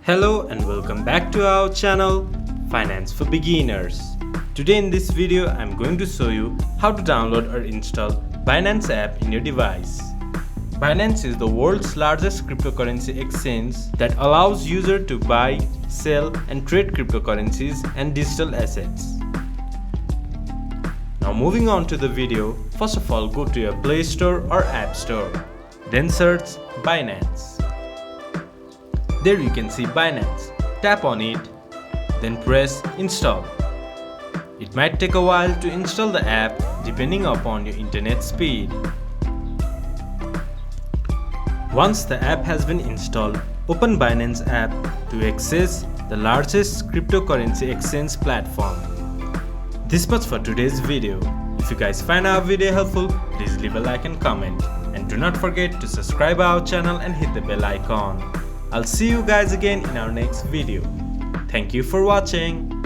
Hello and welcome back to our channel Finance for Beginners. Today in this video I'm going to show you how to download or install Binance app in your device. Binance is the world's largest cryptocurrency exchange that allows users to buy, sell and trade cryptocurrencies and digital assets. Now moving on to the video, first of all go to your Play Store or App Store. Then search Binance. There you can see Binance. Tap on it, then press install. It might take a while to install the app depending upon your internet speed. Once the app has been installed, open Binance app to access the largest cryptocurrency exchange platform. This much for today's video. If you guys find our video helpful, please leave a like and comment. And do not forget to subscribe our channel and hit the bell icon. I'll see you guys again in our next video. Thank you for watching.